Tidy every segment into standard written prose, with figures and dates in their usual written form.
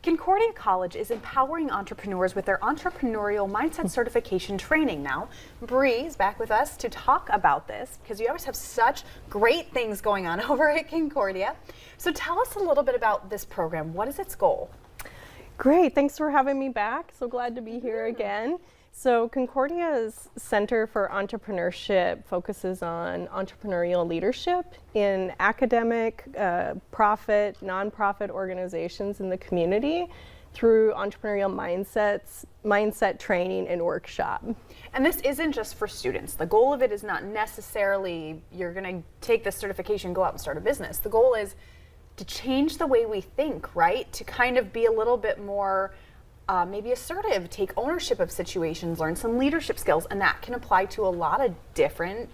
Concordia College is empowering entrepreneurs with their Entrepreneurial Mindset certification training. Now, Bree is back with us to talk about this because you always have such great things going on over at Concordia. So tell us a little bit about this program. What is its goal? Great, thanks for having me back. So glad to be here again. So Concordia's Center for Entrepreneurship focuses on entrepreneurial leadership in academic, profit, nonprofit organizations in the community through entrepreneurial mindset training and workshop. And this isn't just for students. The goal of it is not necessarily you're going to take this certification, go out and start a business. The goal is to change the way we think, right? To kind of be a little bit more maybe assertive, take ownership of situations, learn some leadership skills, and that can apply to a lot of different,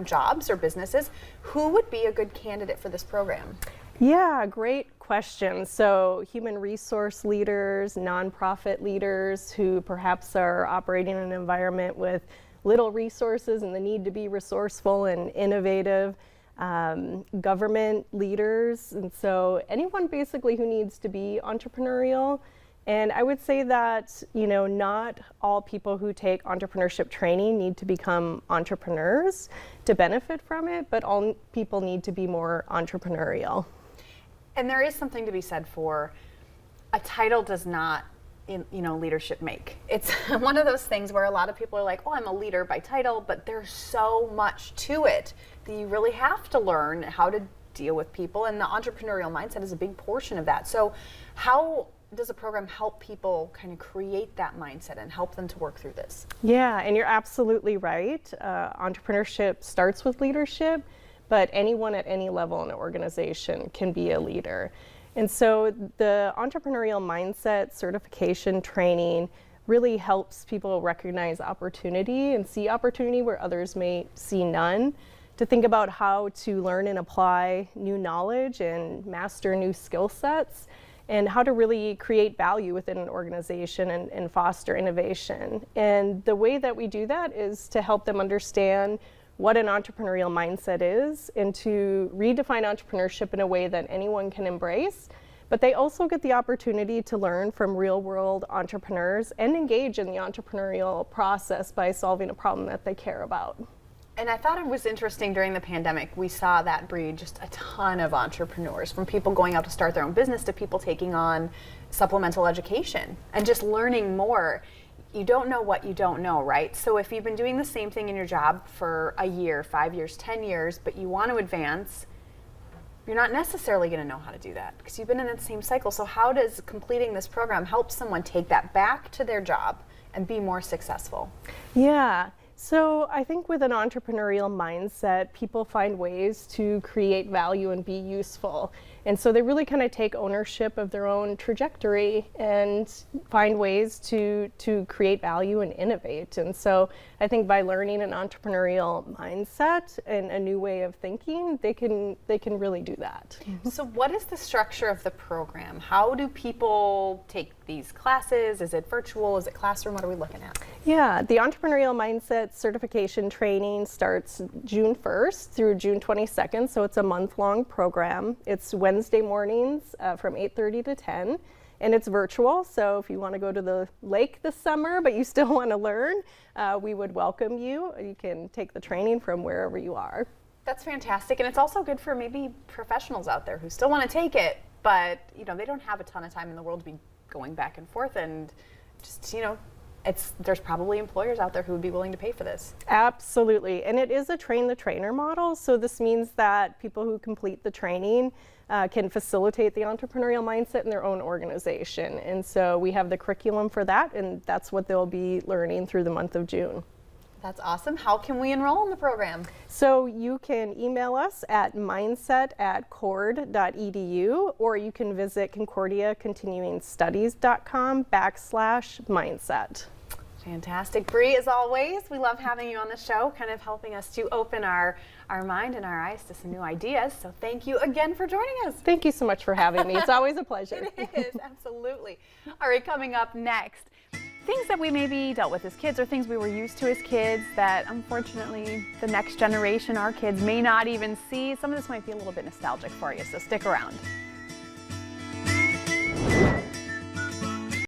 jobs or businesses. Who would be a good candidate for this program? Yeah, great question. So human resource leaders, nonprofit leaders who perhaps are operating in an environment with little resources and the need to be resourceful and innovative, government leaders, and so anyone basically who needs to be entrepreneurial. And I would say that, not all people who take entrepreneurship training need to become entrepreneurs to benefit from it, but all people need to be more entrepreneurial. And there is something to be said for a title does not, leadership make. It's one of those things where a lot of people are like, oh, I'm a leader by title, but there's so much to it that you really have to learn how to deal with people, and the entrepreneurial mindset is a big portion of that. So how does a program help people kind of create that mindset and help them to work through this? Yeah, and you're absolutely right. Entrepreneurship starts with leadership, but anyone at any level in an organization can be a leader. And so the entrepreneurial mindset certification training really helps people recognize opportunity and see opportunity where others may see none, to think about how to learn and apply new knowledge and master new skill sets, and how to really create value within an organization and foster innovation. And the way that we do that is to help them understand what an entrepreneurial mindset is and to redefine entrepreneurship in a way that anyone can embrace. But they also get the opportunity to learn from real-world entrepreneurs and engage in the entrepreneurial process by solving a problem that they care about. And I thought it was interesting during the pandemic, we saw that breed just a ton of entrepreneurs, from people going out to start their own business to people taking on supplemental education and just learning more. You don't know what you don't know, right? So if you've been doing the same thing in your job for a year, 5 years, 10 years, but you want to advance, you're not necessarily going to know how to do that because you've been in that same cycle. So how does completing this program help someone take that back to their job and be more successful? Yeah. So I think with an entrepreneurial mindset, people find ways to create value and be useful. And so they really kind of take ownership of their own trajectory and find ways to create value and innovate. And so I think by learning an entrepreneurial mindset and a new way of thinking, they can really do that. So what is the structure of the program? How do people take these classes? Is it virtual? Is it classroom? What are we looking at? Yeah, the Entrepreneurial Mindset certification training starts June 1st through June 22nd, so it's a month-long program. It's Wednesday mornings from 8:30 to 10, and it's virtual, so if you want to go to the lake this summer but you still want to learn, we would welcome you. You can take the training from wherever you are. That's fantastic, and it's also good for maybe professionals out there who still want to take it, but they don't have a ton of time in the world to be going back and forth, and just there's probably employers out there who would be willing to pay for this. Absolutely, and it is a train the trainer model, so this means that people who complete the training can facilitate the entrepreneurial mindset in their own organization. And so we have the curriculum for that, and that's what they'll be learning through the month of June. That's awesome. How can we enroll in the program? So you can email us at mindset@cord.edu, or you can visit concordiacontinuingstudies.com/mindset. Fantastic. Bree, as always, we love having you on the show, kind of helping us to open our mind and our eyes to some new ideas. So thank you again for joining us. Thank you so much for having me. It's always a pleasure. It is, absolutely. All right, coming up next, things that we maybe dealt with as kids or things we were used to as kids that unfortunately the next generation, our kids, may not even see. Some of this might be a little bit nostalgic for you, so stick around.